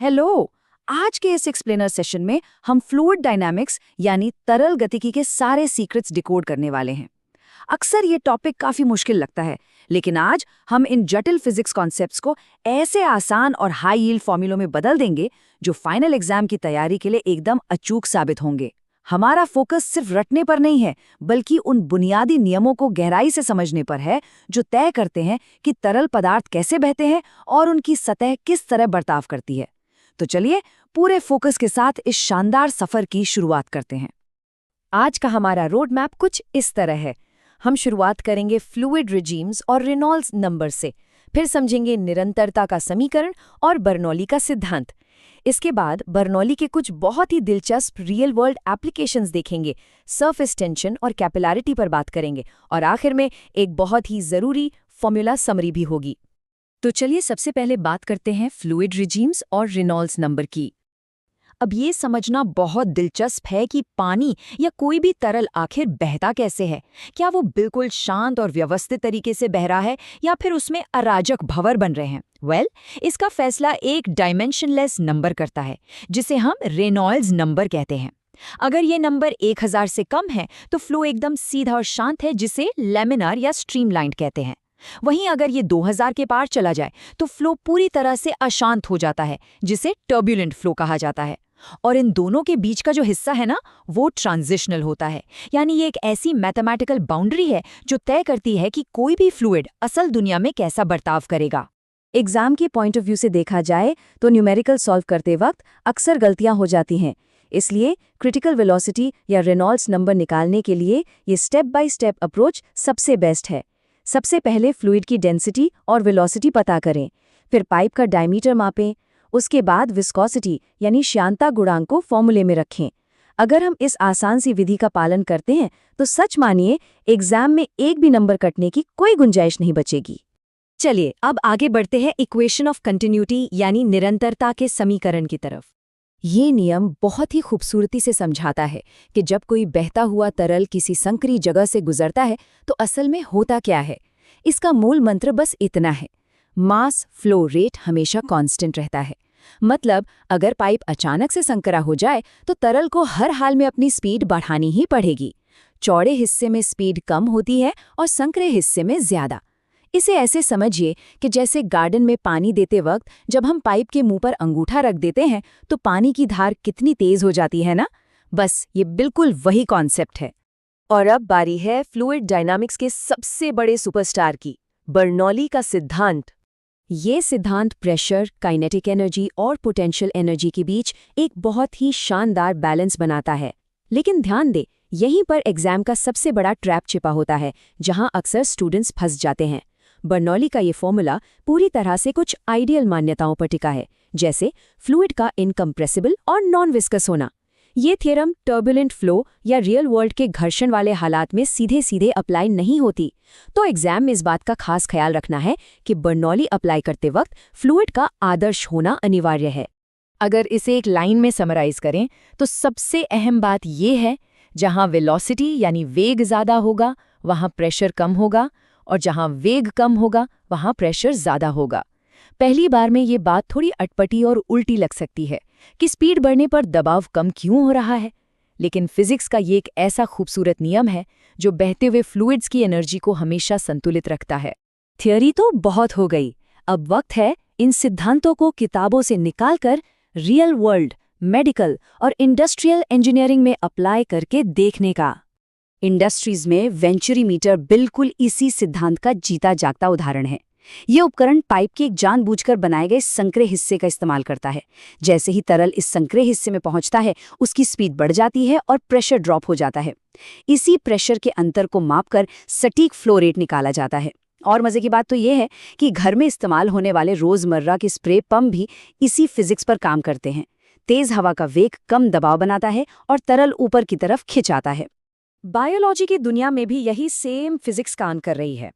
Hello. आज के इस एक्सप्लेनर सेशन में हम फ्लूइड डायनामिक्स यानी तरल गतिकी के सारे सीक्रेट्स डिकोड करने वाले हैं। अक्सर ये टॉपिक काफी मुश्किल लगता है, लेकिन आज हम इन जटिल फिजिक्स कॉन्सेप्ट्स को ऐसे आसान और हाई यील्ड फॉर्मूलों में बदल देंगे जो फाइनल एग्जाम की तैयारी के लिए एकदम अचूक साबित होंगे। हमारा फोकस सिर्फ रटने पर नहीं है, बल्कि उन बुनियादी नियमों को गहराई से समझने पर है जो तय करते हैं कि तरल पदार्थ कैसे बहते हैं और उनकी सतह किस तरह बर्ताव करती है। तो चलिए पूरे फोकस के साथ इस शानदार सफर की शुरुआत करते हैं। आज का हमारा रोड मैप कुछ इस तरह है। हम शुरुआत करेंगे फ्लूइड रिजीम्स और रेनॉल्ड्स नंबर से, फिर समझेंगे निरंतरता का समीकरण और बर्नौली का सिद्धांत। इसके बाद बर्नौली के कुछ बहुत ही दिलचस्प रियल वर्ल्ड एप्लीकेशंस देखेंगे, सरफेस टेंशन और कैपिलैरिटी पर बात करेंगे, और आखिर में एक बहुत ही ज़रूरी फॉर्मूला समरी भी होगी। तो चलिए सबसे पहले बात करते हैं फ्लूइड रिजीम्स और रेनॉल्ड्स नंबर की। अब ये समझना बहुत दिलचस्प है कि पानी या कोई भी तरल आखिर बहता कैसे है। क्या वो बिल्कुल शांत और व्यवस्थित तरीके से बह रहा है या फिर उसमें अराजक भंवर बन रहे हैं? इसका फैसला एक डायमेंशनलेस नंबर करता है, जिसे हम रेनॉल्ड्स नंबर कहते हैं। अगर ये नंबर 1000 से कम है तो फ्लो एकदम सीधा और शांत है, जिसे लैमिनार या स्ट्रीमलाइन्ड कहते हैं। वहीं अगर ये 2000 के पार चला जाए तो फ्लो पूरी तरह से अशांत हो जाता है, जिसे टर्बुलेंट फ्लो कहा जाता है। और इन दोनों के बीच का जो हिस्सा है ना, वो ट्रांजिशनल होता है। यानी ये एक ऐसी मैथमेटिकल बाउंड्री है जो तय करती है कि कोई भी फ्लूइड असल दुनिया में कैसा बर्ताव करेगा। एग्जाम के पॉइंट ऑफ व्यू से देखा जाए तो न्यूमेरिकल सॉल्व करते वक्त अक्सर गलतियां हो जाती हैं। इसलिए क्रिटिकल वेलोसिटी या रेनॉल्ड्स नंबर निकालने के लिए ये स्टेप बाय स्टेप अप्रोच सबसे बेस्ट है। सबसे पहले फ्लूइड की डेंसिटी और वेलोसिटी पता करें, फिर पाइप का डायमीटर मापें, उसके बाद विस्कोसिटी यानी श्यानता गुणांक को फॉर्मूले में रखें। अगर हम इस आसान सी विधि का पालन करते हैं तो सच मानिए एग्जाम में एक भी नंबर कटने की कोई गुंजाइश नहीं बचेगी। चलिए अब आगे बढ़ते हैं इक्वेशन ऑफ कंटिन्यूटी यानी निरंतरता के समीकरण की तरफ। ये नियम बहुत ही खूबसूरती से समझाता है कि जब कोई बहता हुआ तरल किसी संकरी जगह से गुजरता है तो असल में होता क्या है। इसका मूल मंत्र बस इतना है, मास फ्लो रेट हमेशा कांस्टेंट रहता है। मतलब अगर पाइप अचानक से संकरा हो जाए तो तरल को हर हाल में अपनी स्पीड बढ़ानी ही पड़ेगी। चौड़े हिस्से में स्पीड कम होती है और संकरे हिस्से में ज्यादा। इसे ऐसे समझिए कि जैसे गार्डन में पानी देते वक्त जब हम पाइप के मुंह पर अंगूठा रख देते हैं तो पानी की धार कितनी तेज हो जाती है ना। बस ये बिल्कुल वही कॉन्सेप्ट है। और अब बारी है फ्लूइड डायनामिक्स के सबसे बड़े सुपरस्टार की, बर्नौली का सिद्धांत। ये सिद्धांत प्रेशर, काइनेटिक एनर्जी और पोटेंशियल एनर्जी के बीच एक बहुत ही शानदार बैलेंस बनाता है। लेकिन ध्यान दें, यहीं पर एग्जाम का सबसे बड़ा ट्रैप छिपा होता है, जहां अक्सर स्टूडेंट्स फंस जाते हैं। बर्नौली का ये फॉर्मूला पूरी तरह से कुछ आइडियल मान्यताओं पर टिका है, जैसे फ्लूइड का इनकम्प्रेसिबल और नॉन विस्कस होना। ये थ्योरम टर्बुलेंट फ्लो या रियल वर्ल्ड के घर्षण वाले हालात में सीधे सीधे अप्लाई नहीं होती। तो एग्जाम में इस बात का खास ख्याल रखना है कि बर्नौली अप्लाई करते वक्त फ्लूइड का आदर्श होना अनिवार्य है। अगर इसे एक लाइन में समराइज करें तो सबसे अहम बात ये है, जहां वेलोसिटी यानी वेग ज़्यादा होगा वहां प्रेशर कम होगा, और जहां वेग कम होगा वहां प्रेशर ज़्यादा होगा। पहली बार में ये बात थोड़ी अटपटी और उल्टी लग सकती है कि स्पीड बढ़ने पर दबाव कम क्यों हो रहा है, लेकिन फिजिक्स का ये एक ऐसा खूबसूरत नियम है जो बहते हुए फ्लूइड्स की एनर्जी को हमेशा संतुलित रखता है। थियरी तो बहुत हो गई, अब वक्त है इन सिद्धांतों को किताबों से निकालकर रियल वर्ल्ड, मेडिकल और इंडस्ट्रियल इंजीनियरिंग में अप्लाई करके देखने का। इंडस्ट्रीज में वेंचुरीमीटर बिल्कुल इसी सिद्धांत का जीता जागता उदाहरण है। ये उपकरण पाइप के एक जानबूझकर बनाए गए संकरे हिस्से का इस्तेमाल करता है। जैसे ही तरल इस संकरे हिस्से में पहुंचता है, उसकी स्पीड बढ़ जाती है और प्रेशर ड्रॉप हो जाता है। इसी प्रेशर के अंतर को मापकर सटीक फ्लो रेट निकाला जाता है। और मजे की बात तो ये है कि घर में इस्तेमाल होने वाले रोजमर्रा के स्प्रे पंप भी इसी फिजिक्स पर काम करते हैं। तेज हवा का वेग कम दबाव बनाता है और तरल ऊपर की तरफ खिंचाता है। बायोलॉजी की दुनिया में भी यही सेम फिजिक्स काम कर रही है।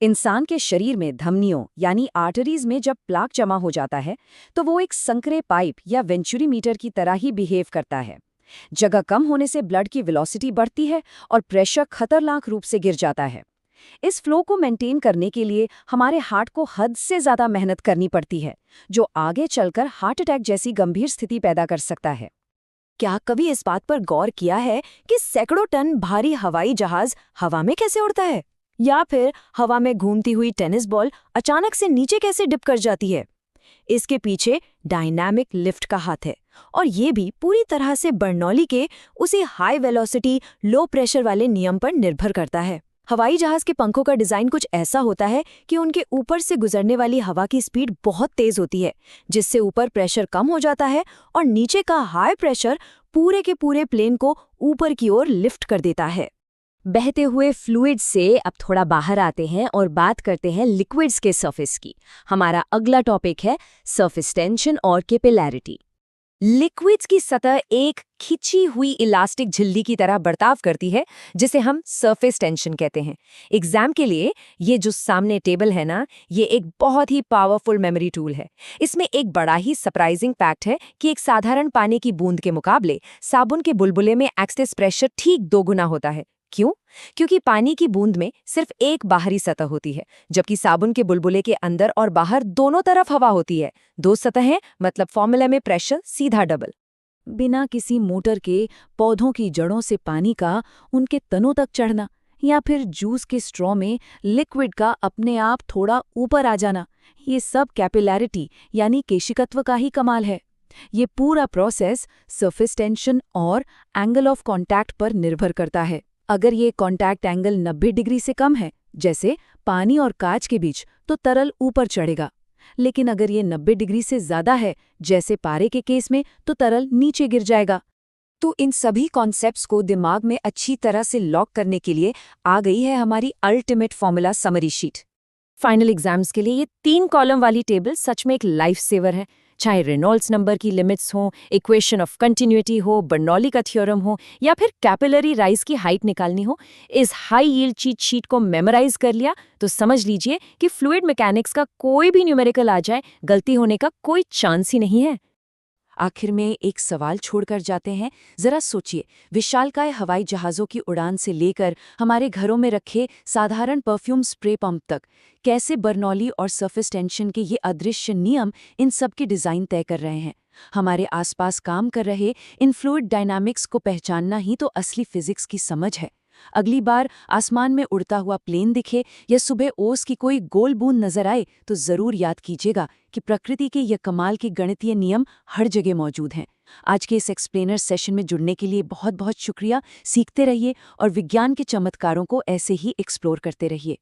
इंसान के शरीर में धमनियों यानी आर्टरीज में जब प्लाक जमा हो जाता है तो वो एक संकरे पाइप या वेंचुरीमीटर की तरह ही बिहेव करता है। जगह कम होने से ब्लड की वेलोसिटी बढ़ती है और प्रेशर खतरनाक रूप से गिर जाता है। इस फ्लो को मेंटेन करने के लिए हमारे हार्ट को हद से ज़्यादा मेहनत करनी पड़ती है, जो आगे चलकर हार्ट अटैक जैसी गंभीर स्थिति पैदा कर सकता है। क्या कभी इस बात पर गौर किया है कि सैकड़ों टन भारी हवाई जहाज हवा में कैसे उड़ता है? या फिर हवा में घूमती हुई टेनिस बॉल अचानक से नीचे कैसे डिप कर जाती है? इसके पीछे डायनामिक लिफ्ट का हाथ है, और ये भी पूरी तरह से बर्नौली के उसी हाई वेलोसिटी लो प्रेशर वाले नियम पर निर्भर करता है। हवाई जहाज के पंखों का डिजाइन कुछ ऐसा होता है कि उनके ऊपर से गुजरने वाली हवा की स्पीड बहुत तेज होती है, जिससे ऊपर प्रेशर कम हो जाता है और नीचे का हाई प्रेशर पूरे के पूरे प्लेन को ऊपर की ओर लिफ्ट कर देता है। बहते हुए फ्लूइड से अब थोड़ा बाहर आते हैं और बात करते हैं लिक्विड्स के सरफेस की। हमारा अगला टॉपिक है सरफेस टेंशन और कैपिलैरिटी। लिक्विड्स की सतह एक खिंची हुई इलास्टिक झिल्ली की तरह बर्ताव करती है, जिसे हम सरफेस टेंशन कहते हैं। एग्जाम के लिए ये जो सामने टेबल है ना, ये एक बहुत ही पावरफुल मेमोरी टूल है। इसमें एक बड़ा ही सरप्राइजिंग फैक्ट है कि एक साधारण पानी की बूंद के मुकाबले साबुन के बुलबुले में एक्सेस प्रेशर ठीक 2 गुना होता है। क्यों? क्योंकि पानी की बूंद में सिर्फ एक बाहरी सतह होती है, जबकि साबुन के बुलबुले के अंदर और बाहर दोनों तरफ हवा होती है। 2 सतहें, मतलब फॉर्मूला में प्रेशर सीधा डबल। बिना किसी मोटर के पौधों की जड़ों से पानी का उनके तनों तक चढ़ना, या फिर जूस के स्ट्रॉ में लिक्विड का अपने आप थोड़ा ऊपर आ जाना, ये सब कैपिलैरिटी यानी केशिकत्व का ही कमाल है। ये पूरा प्रोसेस सरफेस टेंशन और एंगल ऑफ कॉन्टैक्ट पर निर्भर करता है। अगर ये कॉन्टैक्ट एंगल 90 डिग्री से कम है, जैसे पानी और कांच के बीच, तो तरल ऊपर चढ़ेगा। लेकिन अगर ये 90 डिग्री से ज़्यादा है, जैसे पारे के केस में, तो तरल नीचे गिर जाएगा। तो इन सभी कॉन्सेप्ट्स को दिमाग में अच्छी तरह से लॉक करने के लिए आ गई है हमारी ultimate formula summary sheet. Final exams के लिए ये 3 कॉलम वाली टेबल सच में एक लाइफ सेवर है। चाहे रेनॉल्ड्स नंबर की लिमिट्स हो, इक्वेशन ऑफ कंटिन्यूटी हो, बर्नौली का थ्योरम हो, या फिर कैपिलरी राइज की हाइट निकालनी हो, इस हाई यील्ड चीट शीट को मेमोराइज कर लिया तो समझ लीजिए कि फ्लूइड मैकेनिक्स का कोई भी न्यूमेरिकल आ जाए, गलती होने का कोई चांस ही नहीं है। आखिर में एक सवाल छोड़कर जाते हैं। जरा सोचिए, विशालकाय हवाई जहाज़ों की उड़ान से लेकर हमारे घरों में रखे साधारण परफ्यूम स्प्रे पंप तक, कैसे बर्नौली और सरफेस टेंशन के ये अदृश्य नियम इन सब की डिज़ाइन तय कर रहे हैं। हमारे आसपास काम कर रहे इन फ्लूइड डायनामिक्स को पहचानना ही तो असली फिजिक्स की समझ है। अगली बार आसमान में उड़ता हुआ प्लेन दिखे या सुबह ओस की कोई गोल बूंद नजर आए, तो जरूर याद कीजिएगा कि प्रकृति के ये कमाल के गणितीय नियम हर जगह मौजूद हैं। आज के इस एक्सप्लेनर सेशन में जुड़ने के लिए बहुत बहुत शुक्रिया। सीखते रहिए और विज्ञान के चमत्कारों को ऐसे ही एक्सप्लोर करते रहिए।